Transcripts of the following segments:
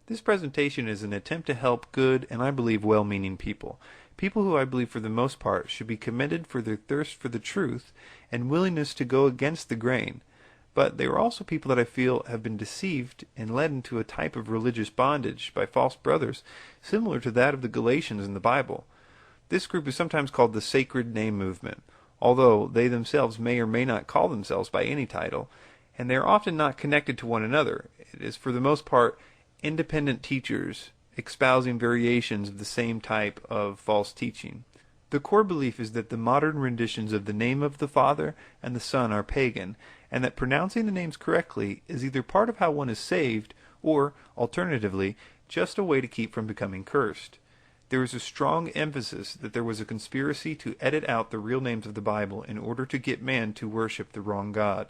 This presentation is an attempt to help good and I believe well-meaning people. People who I believe for the most part should be commended for their thirst for the truth and willingness to go against the grain. But they are also people that I feel have been deceived and led into a type of religious bondage by false brothers similar to that of the Galatians in the Bible. This group is sometimes called the Sacred Name Movement, although they themselves may or may not call themselves by any title, and they are often not connected to one another. It is for the most part independent teachers espousing variations of the same type of false teaching. The core belief is that the modern renditions of the name of the Father and the Son are pagan, and that pronouncing the names correctly is either part of how one is saved, or, alternatively, just a way to keep from becoming cursed. There is a strong emphasis that there was a conspiracy to edit out the real names of the Bible in order to get man to worship the wrong God.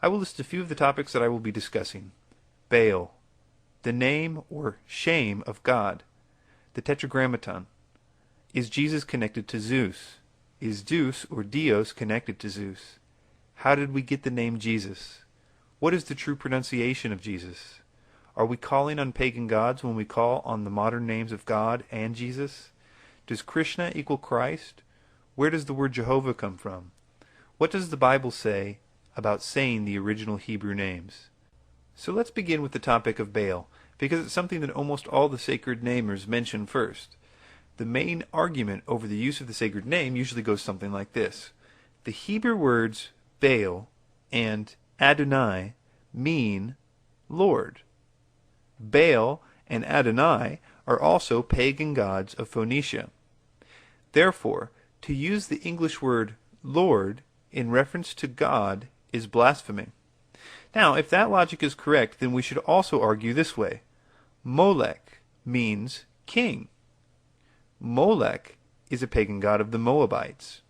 I will list a few of the topics that I will be discussing. Baal, the name or shame of God. The Tetragrammaton. Is Jesus connected to Zeus? Is Zeus or Dios connected to Zeus? How did we get the name Jesus? What is the true pronunciation of Jesus? Are we calling on pagan gods when we call on the modern names of God and Jesus? Does Krishna equal Christ? Where does the word Jehovah come from? What does the Bible say about saying the original Hebrew names? So let's begin with the topic of Baal, because it's something that almost all the sacred namers mention first. The main argument over the use of the sacred name usually goes something like this. The Hebrew words Baal and Adonai mean Lord. Baal and Adonai are also pagan gods of Phoenicia. Therefore, to use the English word Lord in reference to God is blasphemy. Now, if that logic is correct, then we should also argue this way. Molech means king. Molech is a pagan god of the Moabites.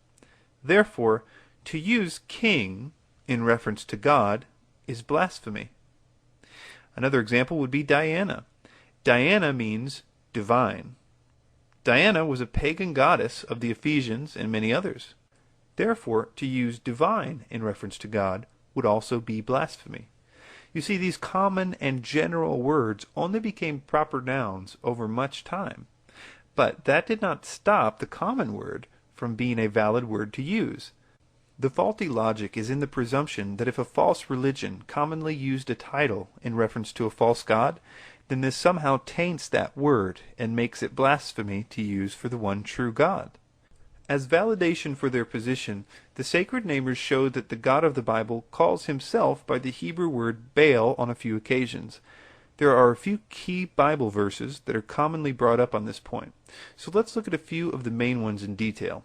Therefore, to use king in reference to God is blasphemy. Another example would be Diana. Diana means divine. Diana was a pagan goddess of the Ephesians and many others. Therefore, to use divine in reference to God would also be blasphemy. You see, these common and general words only became proper nouns over much time. But that did not stop the common word from being a valid word to use. The faulty logic is in the presumption that if a false religion commonly used a title in reference to a false god, then this somehow taints that word and makes it blasphemy to use for the one true God. As validation for their position, the sacred namers showed that the God of the Bible calls himself by the Hebrew word Baal on a few occasions. There are a few key Bible verses that are commonly brought up on this point. So let's look at a few of the main ones in detail.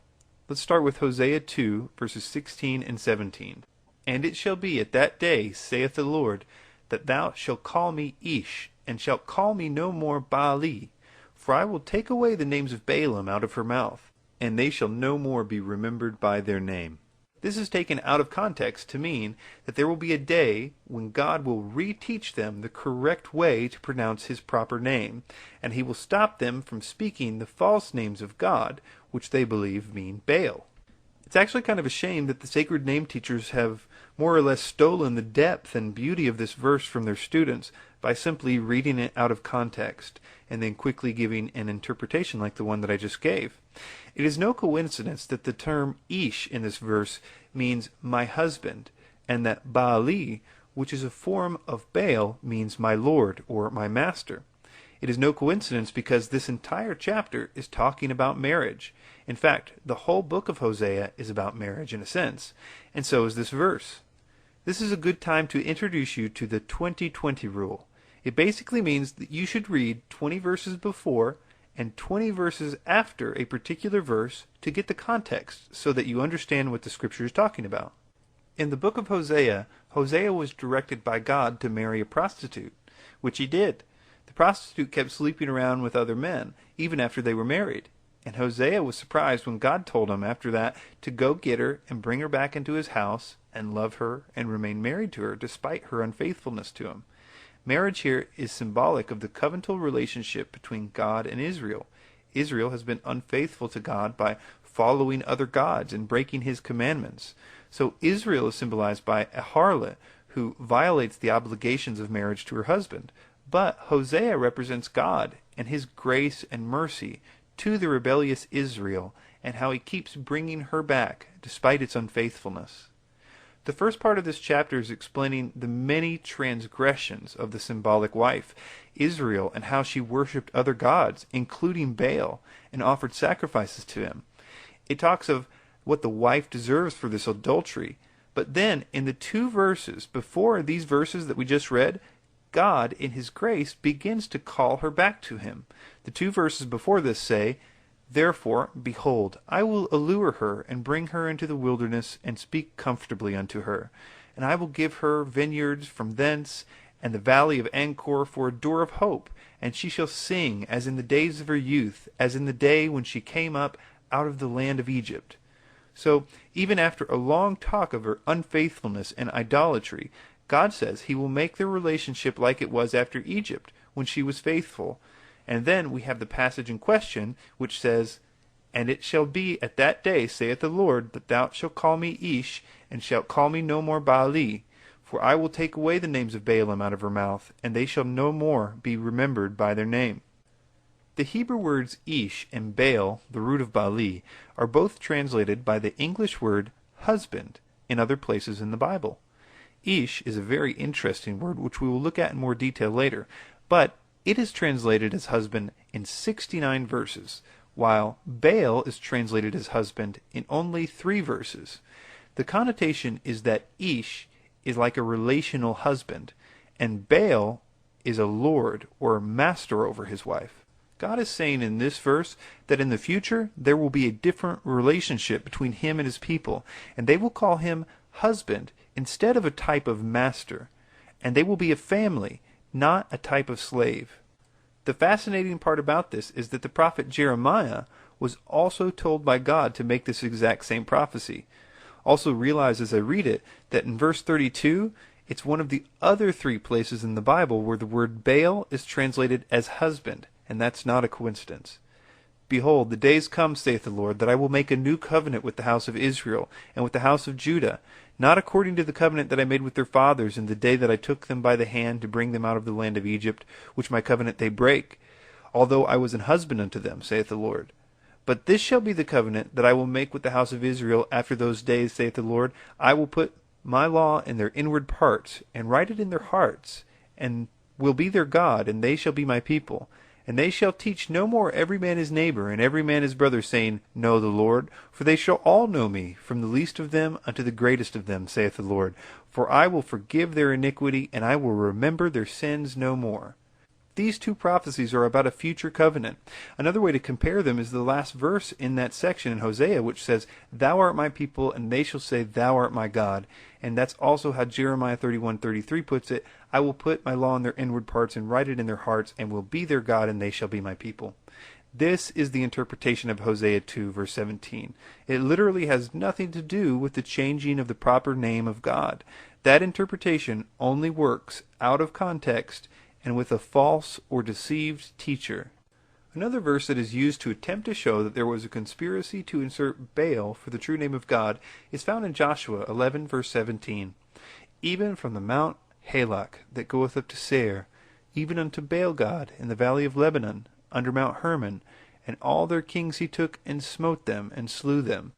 Let's start with Hosea 2, verses 16 and 17. And it shall be at that day, saith the Lord, that thou shalt call me Ish, and shalt call me no more Baali, for I will take away the names of Baalim out of her mouth, and they shall no more be remembered by their name. This is taken out of context to mean that there will be a day when God will reteach them the correct way to pronounce his proper name, and he will stop them from speaking the false names of God, which they believe mean Baal. It's actually kind of a shame that the sacred name teachers have more or less stolen the depth and beauty of this verse from their students by simply reading it out of context and then quickly giving an interpretation like the one that I just gave. It is no coincidence that the term Ish in this verse means my husband, and that Baali, which is a form of Baal, means my lord or my master. It is no coincidence because this entire chapter is talking about marriage. In fact, the whole book of Hosea is about marriage in a sense, and so is this verse. This is a good time to introduce you to the 20-20 rule. It basically means that you should read 20 verses before and 20 verses after a particular verse to get the context so that you understand what the scripture is talking about. In the book of Hosea, Hosea was directed by God to marry a prostitute, which he did. The prostitute kept sleeping around with other men, even after they were married. And Hosea was surprised when God told him after that to go get her and bring her back into his house and love her and remain married to her despite her unfaithfulness to him. Marriage here is symbolic of the covenantal relationship between God and Israel. Israel has been unfaithful to God by following other gods and breaking his commandments. So Israel is symbolized by a harlot who violates the obligations of marriage to her husband, But Hosea represents God and his grace and mercy to the rebellious Israel, and how he keeps bringing her back despite its unfaithfulness. The first part of this chapter is explaining the many transgressions of the symbolic wife, Israel, and how she worshipped other gods, including Baal, and offered sacrifices to him. It talks of what the wife deserves for this adultery. But then, in the 2 verses before these verses that we just read, God, in his grace, begins to call her back to him. The 2 verses before this say, "Therefore, behold, I will allure her, and bring her into the wilderness, and speak comfortably unto her. And I will give her vineyards from thence, and the valley of Anchor for a door of hope. And she shall sing as in the days of her youth, as in the day when she came up out of the land of Egypt." So, even after a long talk of her unfaithfulness and idolatry, God says he will make their relationship like it was after Egypt, when she was faithful. And then we have the passage in question, which says, "And it shall be at that day, saith the Lord, that thou shalt call me Ish, and shalt call me no more Baali. For I will take away the names of Baalim out of her mouth, and they shall no more be remembered by their name." The Hebrew words Ish and Baal, the root of Baali, are both translated by the English word husband in other places in the Bible. Ish is a very interesting word which we will look at in more detail later, but it is translated as husband in 69 verses, while Baal is translated as husband in only 3 verses. The connotation is that Ish is like a relational husband, and Baal is a lord or master over his wife. God is saying in this verse that in the future there will be a different relationship between him and his people, and they will call him husband instead of a type of master, and they will be a family, not a type of slave. The fascinating part about this is that the prophet Jeremiah was also told by God to make this exact same prophecy. Also realize as I read it that in verse 32, it's one of the other 3 places in the Bible where the word Baal is translated as husband, and that's not a coincidence. "Behold, the days come, saith the Lord, that I will make a new covenant with the house of Israel, and with the house of Judah, not according to the covenant that I made with their fathers in the day that I took them by the hand to bring them out of the land of Egypt, which my covenant they break, although I was an husband unto them, saith the Lord. But this shall be the covenant that I will make with the house of Israel after those days, saith the Lord. I will put my law in their inward parts, and write it in their hearts, and will be their God, and they shall be my people. And they shall teach no more every man his neighbor, and every man his brother, saying, Know the Lord. For they shall all know me, from the least of them unto the greatest of them, saith the Lord. For I will forgive their iniquity, and I will remember their sins no more." These 2 prophecies are about a future covenant. Another way to compare them is the last verse in that section in Hosea, which says, "Thou art my people, and they shall say, Thou art my God." And that's also how Jeremiah 31:33 puts it, "I will put my law in their inward parts, and write it in their hearts, and will be their God, and they shall be my people." This is the interpretation of Hosea 2, verse 17. It literally has nothing to do with the changing of the proper name of God. That interpretation only works out of context and with a false or deceived teacher. Another verse that is used to attempt to show that there was a conspiracy to insert Baal for the true name of God is found in Joshua 11, verse 17. "Even from the Mount Halak that goeth up to Seir, even unto Baal God in the valley of Lebanon, under Mount Hermon, and all their kings he took and smote them and slew them."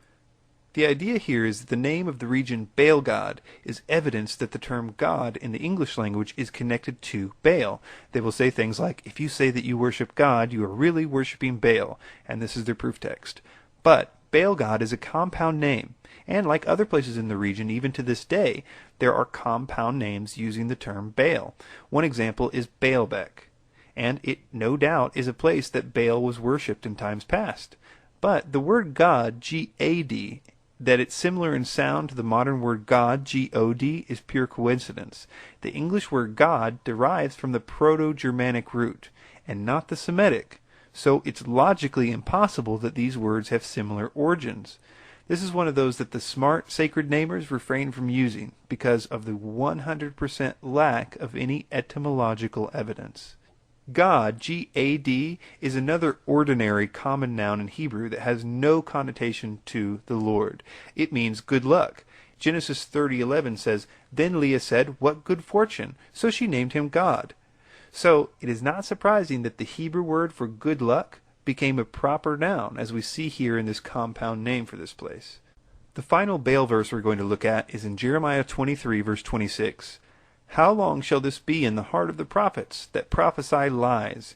The idea here is that the name of the region Baal God is evidence that the term God in the English language is connected to Baal. They will say things like, if you say that you worship God, you are really worshiping Baal, and this is their proof text. But Baal God is a compound name, and like other places in the region, even to this day, there are compound names using the term Baal. One example is Baalbek, and it no doubt is a place that Baal was worshipped in times past. But the word God, G-A-D, that it's similar in sound to the modern word God, G-O-D, is pure coincidence. The English word God derives from the Proto-Germanic root, and not the Semitic, so it's logically impossible that these words have similar origins. This is one of those that the smart sacred namers refrain from using, because of the 100% lack of any etymological evidence. God, G-A-D, is another ordinary common noun in Hebrew that has no connotation to the Lord. It means good luck. Genesis 30:11 says, Then Leah said, What good fortune! So she named him God. So it is not surprising that the Hebrew word for good luck became a proper noun, as we see here in this compound name for this place. The final Baal verse we're going to look at is in Jeremiah 23, verse 26. How long shall this be in the heart of the prophets, that prophesy lies?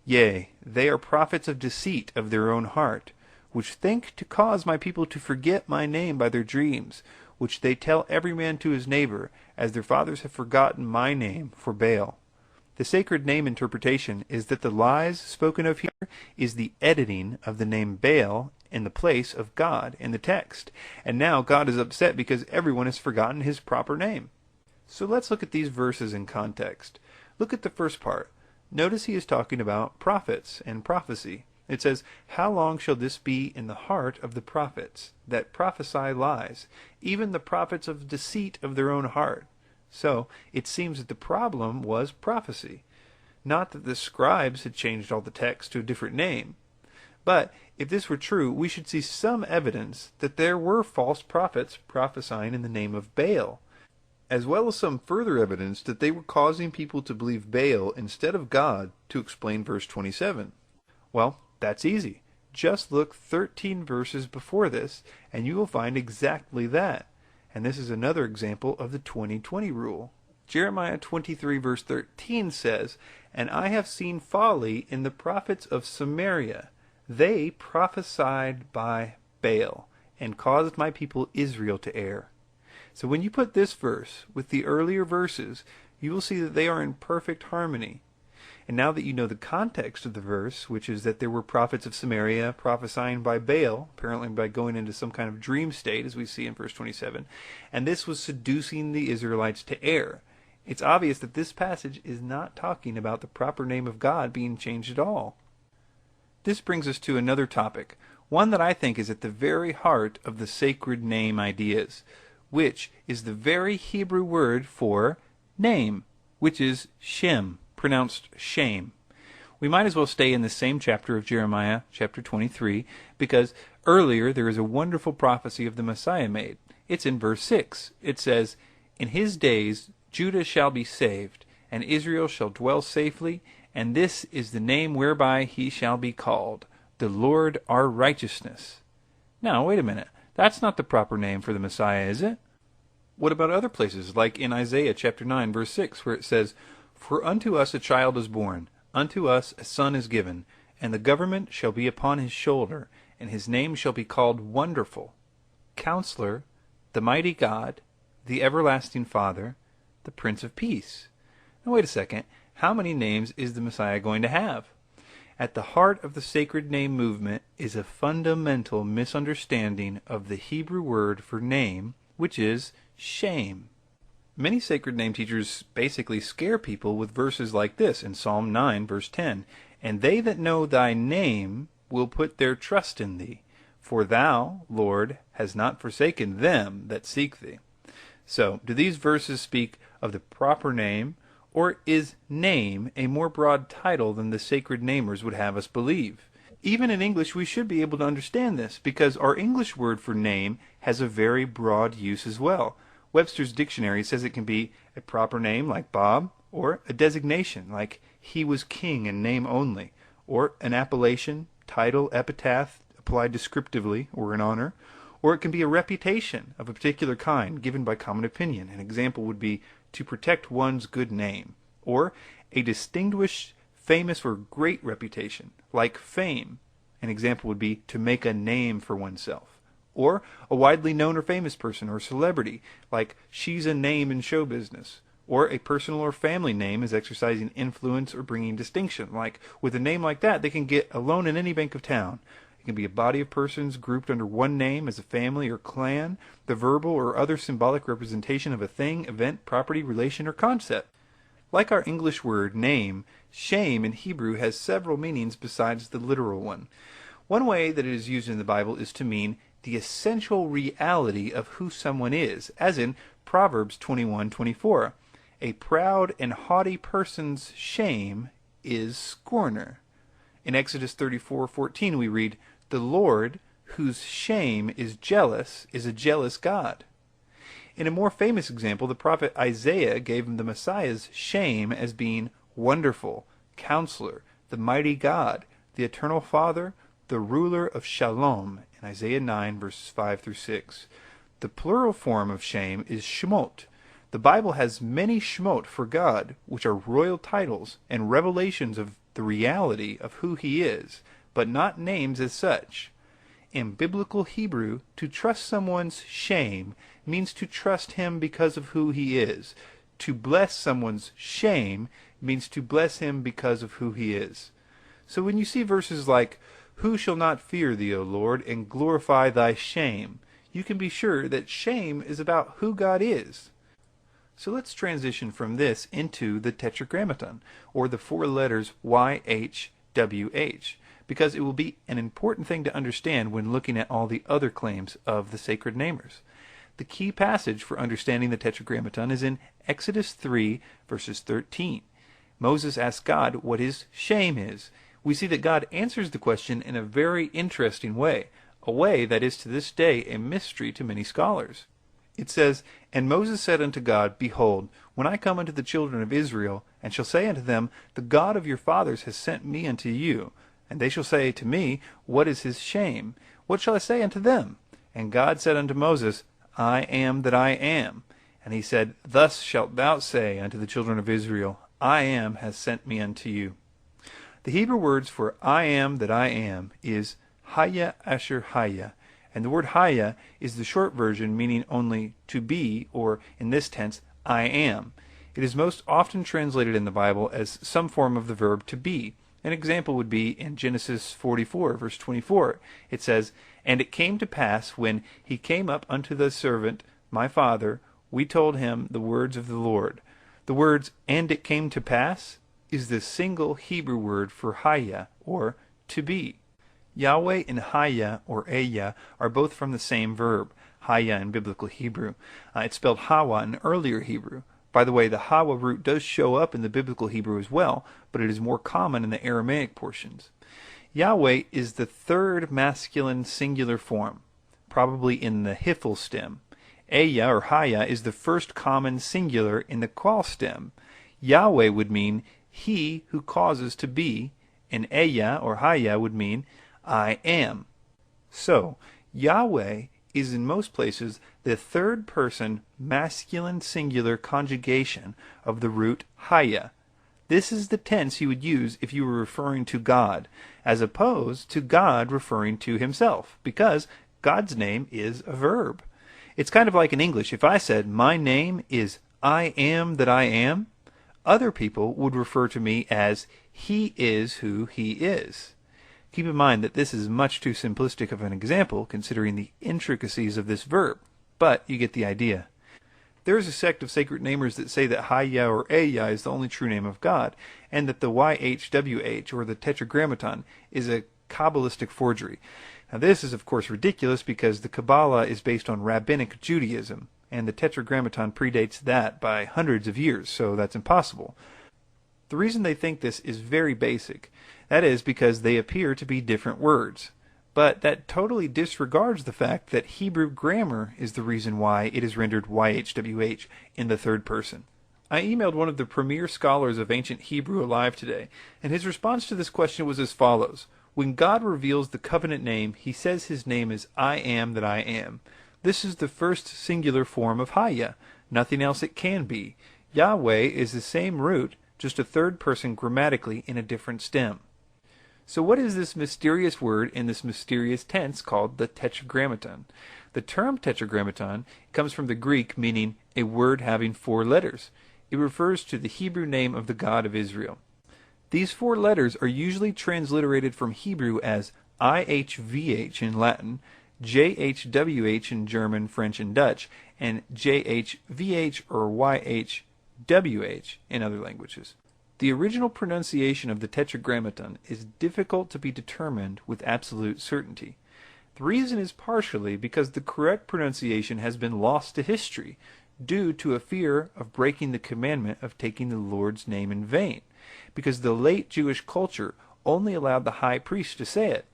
Yea, they are prophets of deceit of their own heart, which think to cause my people to forget my name by their dreams, which they tell every man to his neighbor, as their fathers have forgotten my name for Baal. The sacred name interpretation is that the lies spoken of here is the editing of the name Baal in the place of God in the text. And now God is upset because everyone has forgotten his proper name. So let's look at these verses in context. Look at the first part. Notice he is talking about prophets and prophecy. It says, how long shall this be in the heart of the prophets, that prophesy lies, even the prophets of deceit of their own heart? So, it seems that the problem was prophecy. Not that the scribes had changed all the text to a different name. But, if this were true, we should see some evidence that there were false prophets prophesying in the name of Baal, as well as some further evidence that they were causing people to believe Baal instead of God to explain verse 27. Well, that's easy. Just look 13 verses before this, and you will find exactly that. And this is another example of the 20-20 rule. Jeremiah 23 verse 13 says, And I have seen folly in the prophets of Samaria. They prophesied by Baal, and caused my people Israel to err. So when you put this verse with the earlier verses, you will see that they are in perfect harmony. And now that you know the context of the verse, which is that there were prophets of Samaria prophesying by Baal, apparently by going into some kind of dream state, as we see in verse 27, and this was seducing the Israelites to err, it's obvious that this passage is not talking about the proper name of God being changed at all. This brings us to another topic, one that I think is at the very heart of the sacred name ideas, which is the very Hebrew word for name, which is Shem, pronounced shame. We might as well stay in the same chapter of Jeremiah, chapter 23, because earlier there is a wonderful prophecy of the Messiah made. It's in verse 6. It says, In his days Judah shall be saved, and Israel shall dwell safely, and this is the name whereby he shall be called, the Lord our righteousness. Now, wait a minute. That's not the proper name for the Messiah, is it? What about other places, like in Isaiah chapter 9, verse 6, where it says, For unto us a child is born, unto us a son is given, and the government shall be upon his shoulder, and his name shall be called Wonderful, Counselor, the Mighty God, the Everlasting Father, the Prince of Peace. Now wait a second, how many names is the Messiah going to have? At the heart of the sacred name movement is a fundamental misunderstanding of the Hebrew word for name, which is shame. Many sacred name teachers basically scare people with verses like this in Psalm 9, verse 10. And they that know thy name will put their trust in thee. For thou, Lord, hast not forsaken them that seek thee. So, do these verses speak of the proper name, or is name a more broad title than the sacred namers would have us believe? Even in English we should be able to understand this, because our English word for name has a very broad use as well. Webster's dictionary says it can be a proper name like Bob, or a designation like he was king in name only, or an appellation, title, epitaph applied descriptively or in honor, or it can be a reputation of a particular kind given by common opinion. An example would be to protect one's good name, or a distinguished, famous, or great reputation, like fame. An example would be to make a name for oneself, or a widely known or famous person or celebrity, like she's a name in show business, or a personal or family name is exercising influence or bringing distinction, like with a name like that they can get a loan in any bank of town. It can be a body of persons grouped under one name as a family or clan, the verbal or other symbolic representation of a thing, event, property, relation, or concept. Like our English word name, shame in Hebrew has several meanings besides the literal one. One way that it is used in the Bible is to mean the essential reality of who someone is, as in Proverbs 21:24. A proud and haughty person's shame is scorner. In Exodus 34:14 we read, The Lord, whose shame is a jealous God. In a more famous example, the prophet Isaiah gave him the Messiah's shame as being Wonderful, Counselor, the Mighty God, the Eternal Father, the Ruler of Shalom, in Isaiah 9, verses 5 through 6. The plural form of Shem is Shemot. The Bible has many Shemot for God, which are royal titles and revelations of the reality of who He is, but not names as such. In biblical Hebrew, to trust someone's Shem means to trust him because of who he is. To bless someone's shame means to bless him because of who he is. So when you see verses like, "Who shall not fear thee, O Lord, and glorify thy shame?" you can be sure that shame is about who God is. So let's transition from this into the Tetragrammaton, or the four letters YHWH, because it will be an important thing to understand when looking at all the other claims of the sacred namers. The key passage for understanding the Tetragrammaton is in Exodus 3, verses 13. Moses asks God what his shame is. We see that God answers the question in a very interesting way, a way that is to this day a mystery to many scholars. It says, "And Moses said unto God, Behold, when I come unto the children of Israel, and shall say unto them, The God of your fathers has sent me unto you, and they shall say to me, What is his shame? What shall I say unto them? And God said unto Moses, I am that I am. And he said, Thus shalt thou say unto the children of Israel, I am has sent me unto you." The Hebrew words for I am that I am is Haya Asher Haya, and the word Haya is the short version meaning only to be, or in this tense, I am. It is most often translated in the Bible as some form of the verb to be. An example would be in Genesis 44, verse 24. It says, "And it came to pass, when he came up unto the servant, my father, we told him the words of the Lord." The words, "and it came to pass," is the single Hebrew word for Haya, or to be. Yahweh and Haya, or Eya, are both from the same verb, Haya in biblical Hebrew. It's spelled Hawa in earlier Hebrew. By the way, the Hawa root does show up in the biblical Hebrew as well, but it is more common in the Aramaic portions. Yahweh is the third masculine singular form, probably in the Hifl stem. Eya, or Haya, is the first common singular in the Qal stem. Yahweh would mean he who causes to be, and Eya, or Haya, would mean I am. So, Yahweh is in most places the third person masculine singular conjugation of the root Haya. This is the tense you would use if you were referring to God, as opposed to God referring to himself, because God's name is a verb. It's kind of like in English. If I said, my name is I am that I am, other people would refer to me as he is who he is. Keep in mind that this is much too simplistic of an example considering the intricacies of this verb, but you get the idea. There is a sect of sacred namers that say that Haya or Eya is the only true name of God, and that the YHWH, or the Tetragrammaton, is a Kabbalistic forgery. Now this is of course ridiculous because the Kabbalah is based on Rabbinic Judaism, and the Tetragrammaton predates that by hundreds of years, so that's impossible. The reason they think this is very basic. That is because they appear to be different words. But that totally disregards the fact that Hebrew grammar is the reason why it is rendered YHWH in the third person. I emailed one of the premier scholars of ancient Hebrew alive today, and his response to this question was as follows. When God reveals the covenant name, he says his name is I am that I am. This is the first singular form of Haya. Nothing else it can be. Yahweh is the same root, just a third person grammatically in a different stem. So what is this mysterious word in this mysterious tense called the Tetragrammaton? The term Tetragrammaton comes from the Greek meaning a word having 4 letters. It refers to the Hebrew name of the God of Israel. These 4 letters are usually transliterated from Hebrew as IHVH in Latin, JHWH in German, French, and Dutch, and JHVH or YHWH in other languages. The original pronunciation of the Tetragrammaton is difficult to be determined with absolute certainty. The reason is partially because the correct pronunciation has been lost to history due to a fear of breaking the commandment of taking the Lord's name in vain, because the late Jewish culture only allowed the high priest to say it.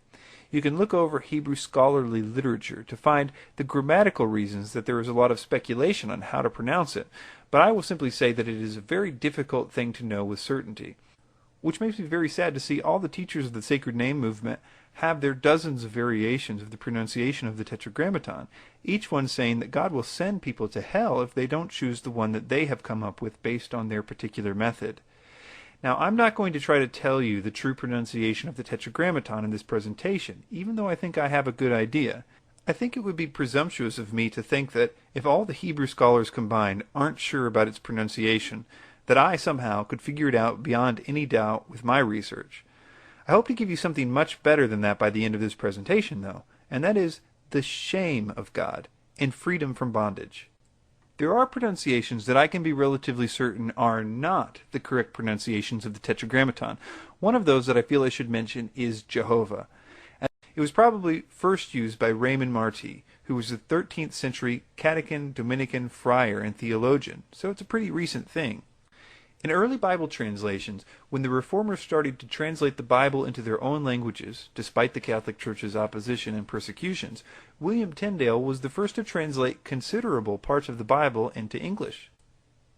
You can look over Hebrew scholarly literature to find the grammatical reasons that there is a lot of speculation on how to pronounce it, but I will simply say that it is a very difficult thing to know with certainty, which makes me very sad to see all the teachers of the Sacred Name movement have their dozens of variations of the pronunciation of the Tetragrammaton, each one saying that God will send people to hell if they don't choose the one that they have come up with based on their particular method. Now, I'm not going to try to tell you the true pronunciation of the Tetragrammaton in this presentation, even though I think I have a good idea. I think it would be presumptuous of me to think that if all the Hebrew scholars combined aren't sure about its pronunciation, that I somehow could figure it out beyond any doubt with my research. I hope to give you something much better than that by the end of this presentation, though, and that is the shame of God and freedom from bondage. There are pronunciations that I can be relatively certain are not the correct pronunciations of the Tetragrammaton. One of those that I feel I should mention is Jehovah. It was probably first used by Raymond Marty, who was a 13th century Catechin Dominican friar and theologian, so it's a pretty recent thing. In early Bible translations, when the Reformers started to translate the Bible into their own languages, despite the Catholic Church's opposition and persecutions, William Tyndale was the first to translate considerable parts of the Bible into English.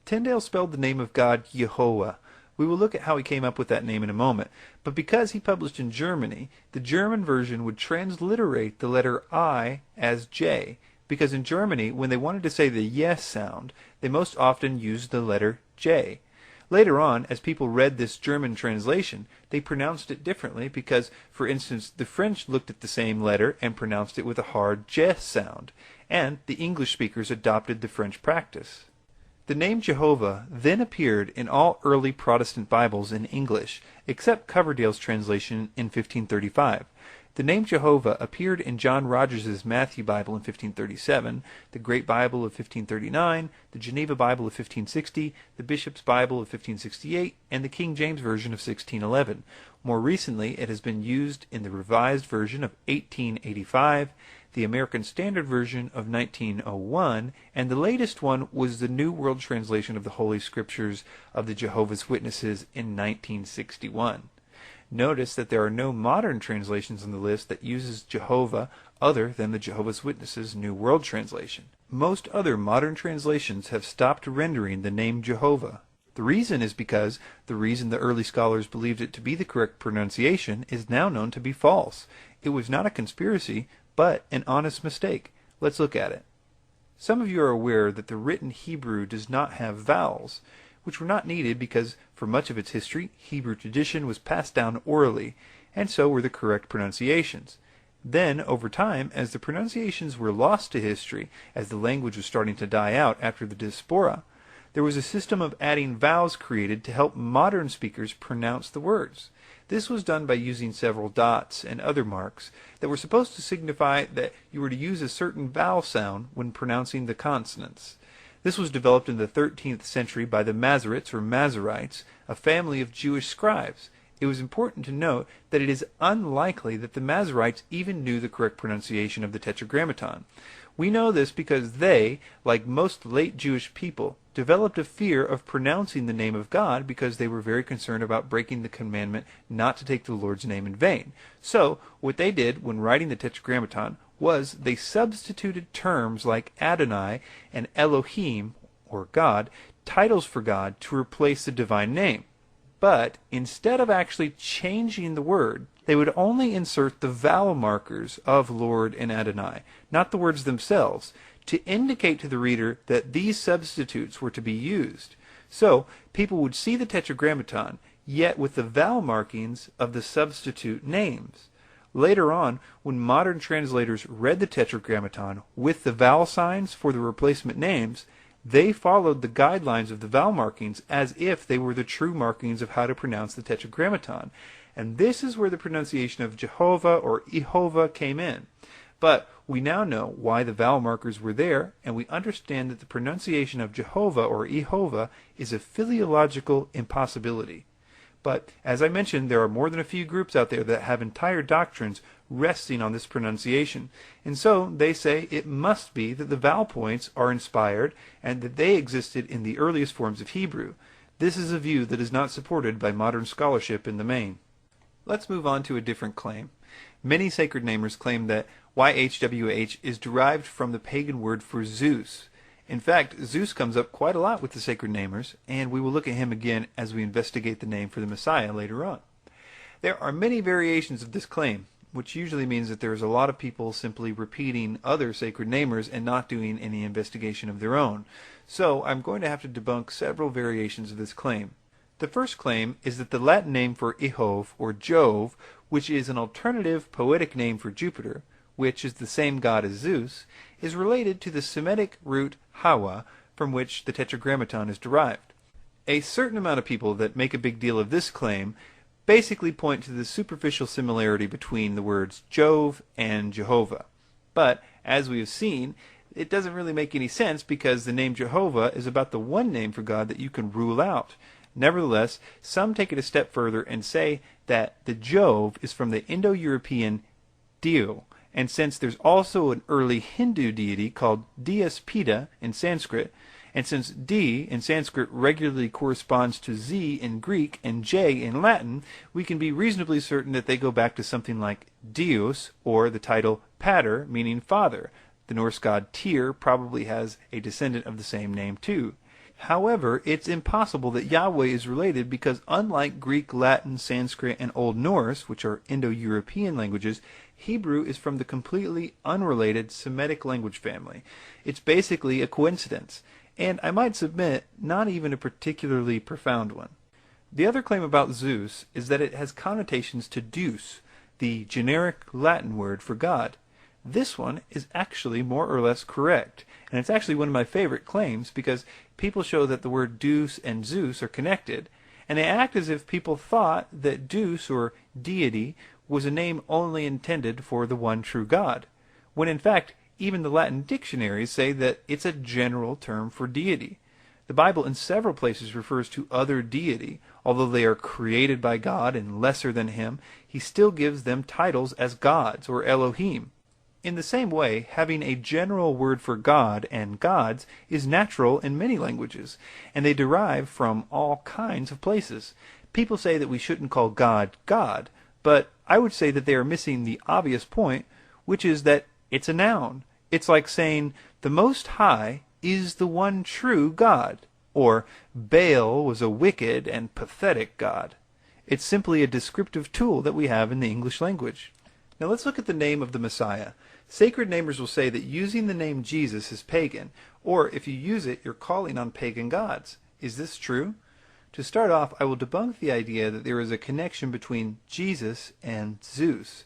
Tyndale spelled the name of God Yehovah. We will look at how he came up with that name in a moment, but because he published in Germany, the German version would transliterate the letter I as J, because in Germany, when they wanted to say the yes sound, they most often used the letter J. Later on, as people read this German translation, they pronounced it differently because, for instance, the French looked at the same letter and pronounced it with a hard J sound, and the English speakers adopted the French practice. The name Jehovah then appeared in all early Protestant Bibles in English, except Coverdale's translation in 1535. The name Jehovah appeared in John Rogers's Matthew Bible in 1537, the Great Bible of 1539, the Geneva Bible of 1560, the Bishop's Bible of 1568, and the King James Version of 1611. More recently, it has been used in the Revised Version of 1885, the American Standard Version of 1901, and the latest one was the New World Translation of the Holy Scriptures of the Jehovah's Witnesses in 1961. Notice that there are no modern translations on the list that uses Jehovah other than the Jehovah's Witnesses New World Translation. Most other modern translations have stopped rendering the name Jehovah. The reason is because the reason the early scholars believed it to be the correct pronunciation is now known to be false. It was not a conspiracy, but an honest mistake. Let's look at it. Some of you are aware that the written Hebrew does not have vowels, which were not needed because for much of its history, Hebrew tradition was passed down orally, and so were the correct pronunciations. Then, over time, as the pronunciations were lost to history, as the language was starting to die out after the diaspora, there was a system of adding vowels created to help modern speakers pronounce the words. This was done by using several dots and other marks that were supposed to signify that you were to use a certain vowel sound when pronouncing the consonants. This was developed in the 13th century by the Masoretes or Masoretes, a family of Jewish scribes. It was important to note that it is unlikely that the Masoretes even knew the correct pronunciation of the Tetragrammaton. We know this because they, like most late Jewish people, developed a fear of pronouncing the name of God because they were very concerned about breaking the commandment not to take the Lord's name in vain. So, what they did when writing the Tetragrammaton was they substituted terms like Adonai and Elohim, or God, titles for God, to replace the divine name. But instead of actually changing the word, they would only insert the vowel markers of Lord and Adonai, not the words themselves, to indicate to the reader that these substitutes were to be used. So, people would see the Tetragrammaton, yet with the vowel markings of the substitute names. Later on, when modern translators read the Tetragrammaton with the vowel signs for the replacement names, they followed the guidelines of the vowel markings as if they were the true markings of how to pronounce the Tetragrammaton. And this is where the pronunciation of Jehovah or Jehovah came in. But we now know why the vowel markers were there, and we understand that the pronunciation of Jehovah or Jehovah is a philological impossibility. But, as I mentioned, there are more than a few groups out there that have entire doctrines resting on this pronunciation. And so, they say it must be that the vowel points are inspired and that they existed in the earliest forms of Hebrew. This is a view that is not supported by modern scholarship in the main. Let's move on to a different claim. Many sacred namers claim that YHWH is derived from the pagan word for Zeus, In fact, Zeus comes up quite a lot with the sacred namers, and we will look at him again as we investigate the name for the Messiah later on. There are many variations of this claim, which usually means that there is a lot of people simply repeating other sacred namers and not doing any investigation of their own. So I'm going to have to debunk several variations of this claim. The first claim is that the Latin name for Ihov, or Jove, which is an alternative poetic name for Jupiter, which is the same god as Zeus, is related to the Semitic root Hawa, from which the Tetragrammaton is derived. A certain amount of people that make a big deal of this claim basically point to the superficial similarity between the words Jove and Jehovah. But, as we have seen, it doesn't really make any sense because the name Jehovah is about the one name for God that you can rule out. Nevertheless, some take it a step further and say that the Jove is from the Indo-European Dio, and since there's also an early Hindu deity called Diaspida in Sanskrit, and since D in Sanskrit regularly corresponds to Z in Greek and J in Latin, we can be reasonably certain that they go back to something like Deus, or the title Pater, meaning father. The Norse god Tyr probably has a descendant of the same name too. However, it's impossible that Yahweh is related because unlike Greek, Latin, Sanskrit, and Old Norse, which are Indo-European languages, Hebrew is from the completely unrelated Semitic language family. It's basically a coincidence, and I might submit, not even a particularly profound one. The other claim about Zeus is that it has connotations to Deus, the generic Latin word for God. This one is actually more or less correct, and it's actually one of my favorite claims because people show that the word Deus and Zeus are connected, and they act as if people thought that Deus, or deity, was a name only intended for the one true God, when in fact even the Latin dictionaries say that it's a general term for deity. The Bible in several places refers to other deity. Although they are created by God and lesser than Him, He still gives them titles as gods, or Elohim. In the same way, having a general word for God and gods is natural in many languages, and they derive from all kinds of places. People say that we shouldn't call God, God, but I would say that they are missing the obvious point, which is that it's a noun. It's like saying, the Most High is the one true God, or Baal was a wicked and pathetic God. It's simply a descriptive tool that we have in the English language. Now let's look at the name of the Messiah. Sacred namers will say that using the name Jesus is pagan, or if you use it, you're calling on pagan gods. Is this true? To start off, I will debunk the idea that there is a connection between Jesus and Zeus.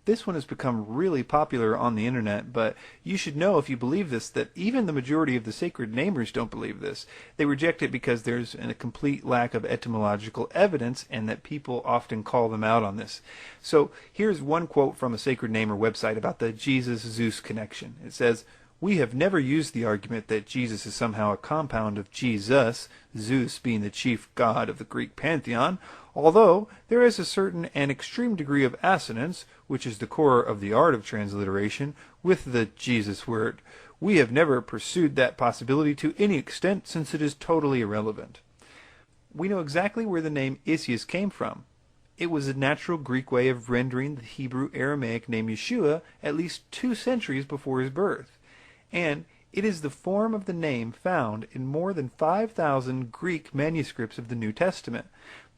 This one has become really popular on the internet, but you should know if you believe this that even the majority of the sacred namers don't believe this. They reject it because there's a complete lack of etymological evidence and that people often call them out on this. So here's one quote from a sacred namer website about the Jesus-Zeus connection. It says, "We have never used the argument that Jesus is somehow a compound of Jesus, Zeus being the chief god of the Greek pantheon, although there is a certain and extreme degree of assonance, which is the core of the art of transliteration, with the Jesus word. We have never pursued that possibility to any extent since it is totally irrelevant." We know exactly where the name Isis came from. It was a natural Greek way of rendering the Hebrew Aramaic name Yeshua at least 2 centuries before his birth. And it is the form of the name found in more than 5,000 Greek manuscripts of the New Testament.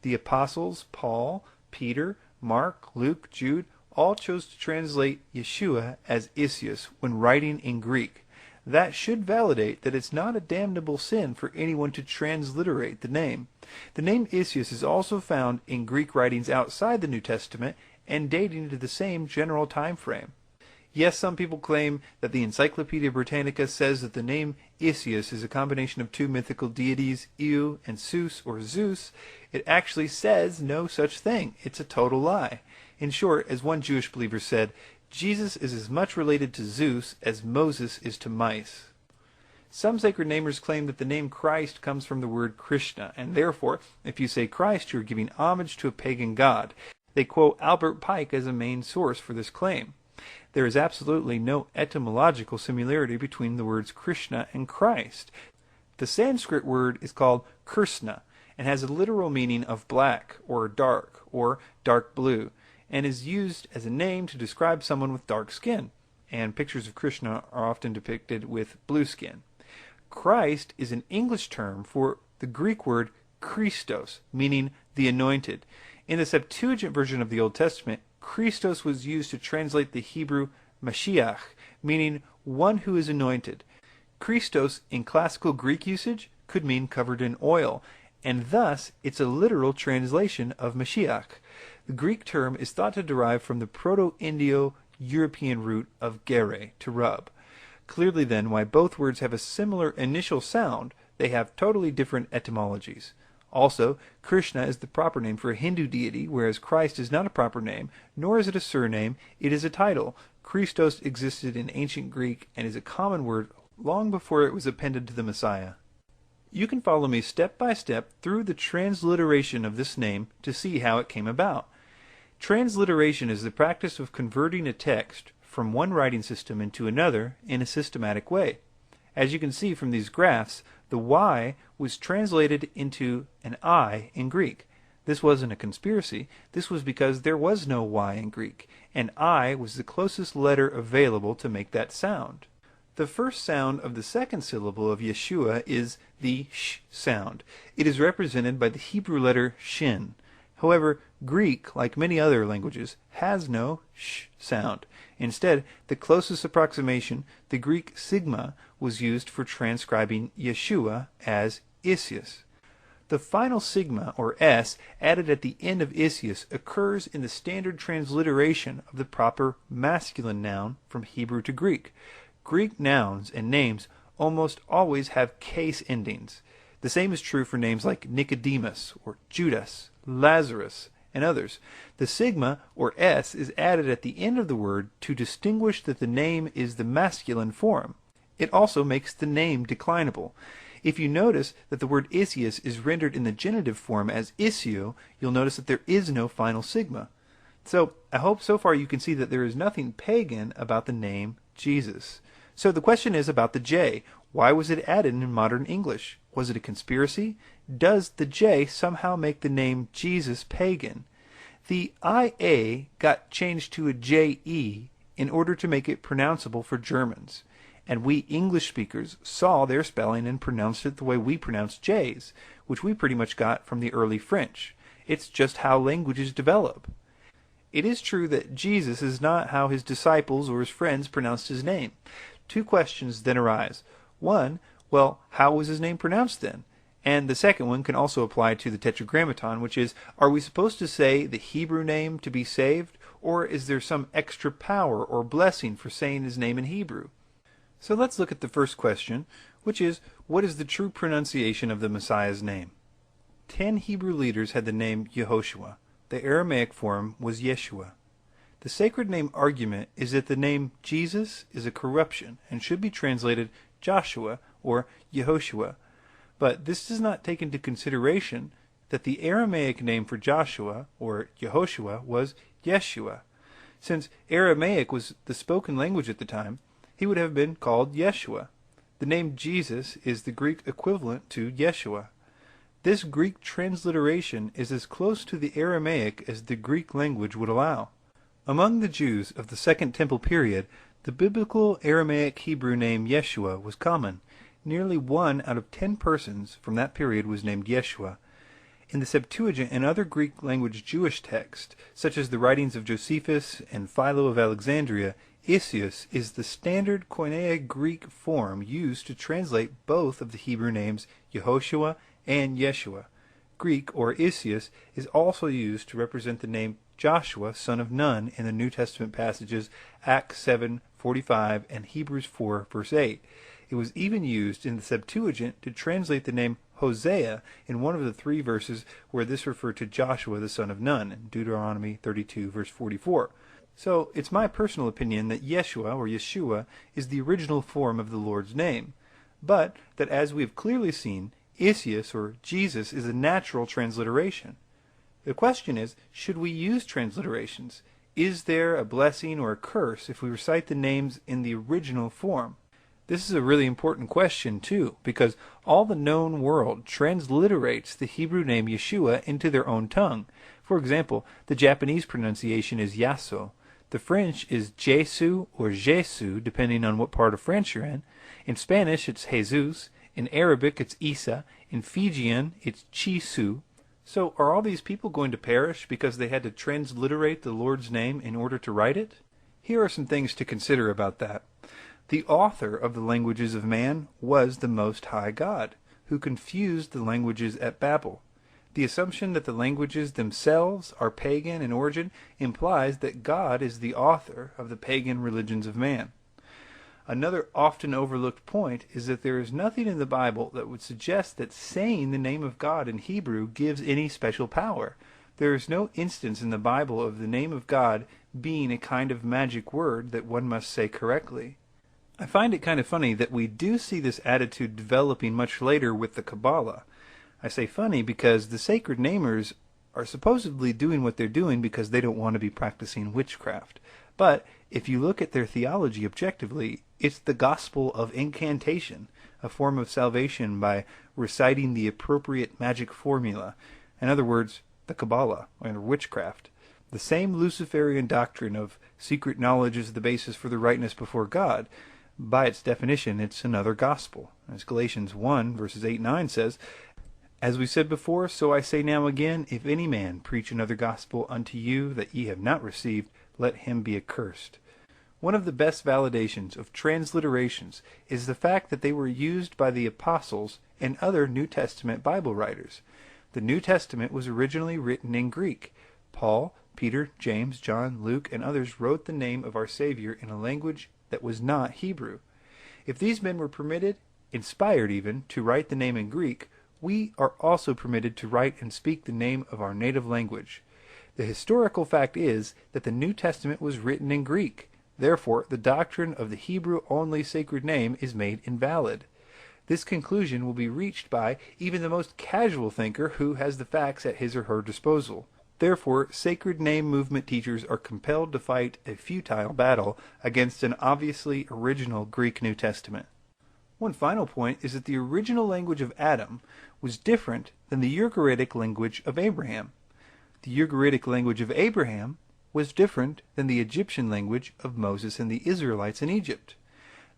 The apostles, Paul, Peter, Mark, Luke, Jude, all chose to translate Yeshua as Isis when writing in Greek. That should validate that it's not a damnable sin for anyone to transliterate the name. The name Isis is also found in Greek writings outside the New Testament and dating to the same general time frame. Yes, some people claim that the Encyclopedia Britannica says that the name Isis is a combination of 2 mythical deities, Io and Sus or Zeus. It actually says no such thing. It's a total lie. In short, as one Jewish believer said, Jesus is as much related to Zeus as Moses is to mice. Some sacred namers claim that the name Christ comes from the word Krishna, and therefore, if you say Christ, you are giving homage to a pagan god. They quote Albert Pike as a main source for this claim. There is absolutely no etymological similarity between the words Krishna and Christ. The Sanskrit word is called Krishna and has a literal meaning of black or dark blue, and is used as a name to describe someone with dark skin, and pictures of Krishna are often depicted with blue skin. Christ is an English term for the Greek word Christos, meaning the anointed. In the Septuagint version of the Old Testament, Christos was used to translate the Hebrew Mashiach, meaning one who is anointed. Christos in classical Greek usage could mean covered in oil, and thus it's a literal translation of Mashiach. The Greek term is thought to derive from the Proto-Indo-European root of gere, to rub. Clearly then, why both words have a similar initial sound, they have totally different etymologies. Also, Krishna is the proper name for a Hindu deity, whereas Christ is not a proper name, nor is it a surname, it is a title. Christos existed in ancient Greek and is a common word long before it was appended to the Messiah. You can follow me step by step through the transliteration of this name to see how it came about. Transliteration is the practice of converting a text from one writing system into another in a systematic way. As you can see from these graphs, the Y was translated into an I in Greek. This wasn't a conspiracy. This was because there was no Y in Greek, and I was the closest letter available to make that sound. The first sound of the second syllable of Yeshua is the sh sound. It is represented by the Hebrew letter shin. However, Greek, like many other languages, has no sh sound. Instead, the closest approximation, the Greek sigma, was used for transcribing Yeshua as Isius. The final sigma, or S, added at the end of Isius occurs in the standard transliteration of the proper masculine noun from Hebrew to Greek. Greek nouns and names almost always have case endings. The same is true for names like Nicodemus, or Judas, Lazarus, and others. The sigma, or S, is added at the end of the word to distinguish that the name is the masculine form. It also makes the name declinable. If you notice that the word Isius is rendered in the genitive form as Isio, you'll notice that there is no final sigma. So, I hope so far you can see that there is nothing pagan about the name Jesus. So the question is about the J. Why was it added in modern English? Was it a conspiracy? Does the J somehow make the name Jesus pagan? The IA got changed to a JE in order to make it pronounceable for Germans. And we English speakers saw their spelling and pronounced it the way we pronounce J's, which we pretty much got from the early French. It's just how languages develop. It is true that Jesus is not how his disciples or his friends pronounced his name. Two questions then arise. One, well, how was his name pronounced then? And the second one can also apply to the Tetragrammaton, which is, are we supposed to say the Hebrew name to be saved, or is there some extra power or blessing for saying his name in Hebrew? So let's look at the first question, which is, what is the true pronunciation of the Messiah's name? 10 Hebrew leaders had the name Yehoshua. The Aramaic form was Yeshua. The sacred name argument is that the name Jesus is a corruption and should be translated Joshua or Yehoshua. But this does not take into consideration that the Aramaic name for Joshua or Yehoshua was Yeshua. Since Aramaic was the spoken language at the time, he would have been called Yeshua. The name Jesus is the Greek equivalent to Yeshua. This Greek transliteration is as close to the Aramaic as the Greek language would allow. Among the Jews of the Second Temple period, the biblical Aramaic Hebrew name Yeshua was common. Nearly 1 out of 10 persons from that period was named Yeshua. In the Septuagint and other Greek language Jewish texts, such as the writings of Josephus and Philo of Alexandria, Isius is the standard Koine Greek form used to translate both of the Hebrew names Yehoshua and Yeshua. Greek, or Isius, is also used to represent the name Joshua, son of Nun, in the New Testament passages Acts 7:45 and Hebrews 4, verse 8. It was even used in the Septuagint to translate the name Hosea in one of the 3 verses where this referred to Joshua, the son of Nun, in Deuteronomy 32, verse 44. So, it's my personal opinion that Yeshua, or Yeshua, is the original form of the Lord's name, but that as we have clearly seen, Isius, or Jesus, is a natural transliteration. The question is, should we use transliterations? Is there a blessing or a curse if we recite the names in the original form? This is a really important question, too, because all the known world transliterates the Hebrew name Yeshua into their own tongue. For example, the Japanese pronunciation is Yasso. The French is Jesu or Jésus, depending on what part of France you're in. In Spanish, it's Jesus. In Arabic, it's Isa. In Fijian, it's Chisu. So are all these people going to perish because they had to transliterate the Lord's name in order to write it? Here are some things to consider about that. The author of the languages of man was the Most High God, who confused the languages at Babel. The assumption that the languages themselves are pagan in origin implies that God is the author of the pagan religions of man. Another often overlooked point is that there is nothing in the Bible that would suggest that saying the name of God in Hebrew gives any special power. There is no instance in the Bible of the name of God being a kind of magic word that one must say correctly. I find it kind of funny that we do see this attitude developing much later with the Kabbalah. I say funny because the sacred namers are supposedly doing what they're doing because they don't want to be practicing witchcraft. But if you look at their theology objectively, it's the gospel of incantation, a form of salvation by reciting the appropriate magic formula. In other words, the Kabbalah, or witchcraft. The same Luciferian doctrine of secret knowledge is the basis for the rightness before God. By its definition, it's another gospel. As Galatians 1, verses 8-9 says, "As we said before, so I say now again, if any man preach another gospel unto you that ye have not received, let him be accursed." One of the best validations of transliterations is the fact that they were used by the apostles and other New Testament Bible writers. The New Testament was originally written in Greek. Paul, Peter, James, John, Luke, and others wrote the name of our Savior in a language that was not Hebrew. If these men were permitted, inspired even, to write the name in Greek, we are also permitted to write and speak the name of our native language. The historical fact is that the New Testament was written in Greek. Therefore, the doctrine of the Hebrew-only sacred name is made invalid. This conclusion will be reached by even the most casual thinker who has the facts at his or her disposal. Therefore, sacred name movement teachers are compelled to fight a futile battle against an obviously original Greek New Testament. One final point is that the original language of Adam was different than the Ugaritic language of Abraham. The Ugaritic language of Abraham was different than the Egyptian language of Moses and the Israelites in Egypt.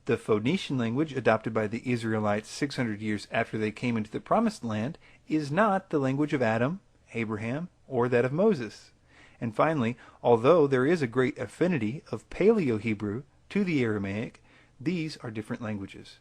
The Phoenician language adopted by the Israelites 600 years after they came into the Promised Land is not the language of Adam, Abraham, or that of Moses. And finally, although there is a great affinity of Paleo-Hebrew to the Aramaic, these are different languages.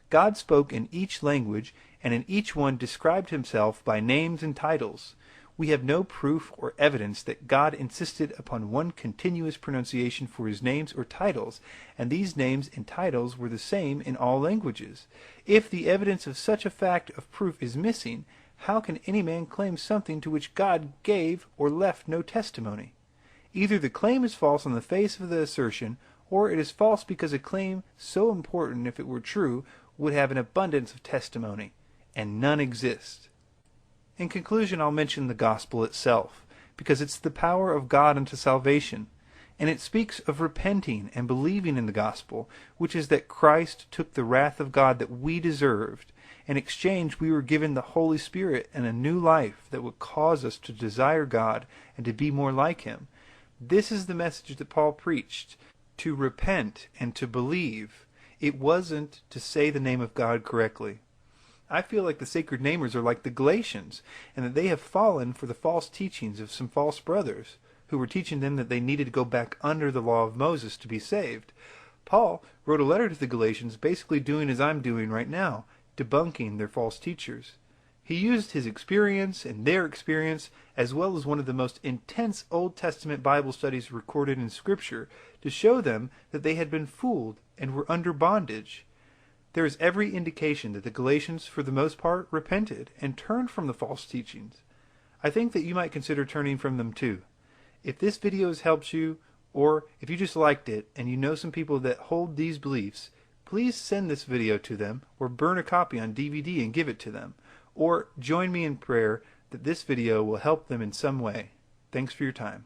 God spoke in each language, and in each one described himself by names and titles. We have no proof or evidence that God insisted upon one continuous pronunciation for his names or titles, and these names and titles were the same in all languages. If the evidence of such a fact of proof is missing, how can any man claim something to which God gave or left no testimony? Either the claim is false on the face of the assertion, or it is false because a claim so important, if it were true, would have an abundance of testimony, and none exist. In conclusion, I'll mention the gospel itself, because it's the power of God unto salvation, and it speaks of repenting and believing in the gospel, which is that Christ took the wrath of God that we deserved. In exchange, we were given the Holy Spirit and a new life that would cause us to desire God and to be more like him. This is the message that Paul preached, to repent and to believe. It wasn't to say the name of God correctly. I feel like the sacred namers are like the Galatians, and that they have fallen for the false teachings of some false brothers, who were teaching them that they needed to go back under the law of Moses to be saved. Paul wrote a letter to the Galatians basically doing as I'm doing right now, debunking their false teachers. He used his experience and their experience, as well as one of the most intense Old Testament Bible studies recorded in Scripture, to show them that they had been fooled and were under bondage. There is every indication that the Galatians, for the most part, repented and turned from the false teachings. I think that you might consider turning from them too. If this video has helped you, or if you just liked it and you know some people that hold these beliefs, please send this video to them or burn a copy on DVD and give it to them. Or join me in prayer that this video will help them in some way. Thanks for your time.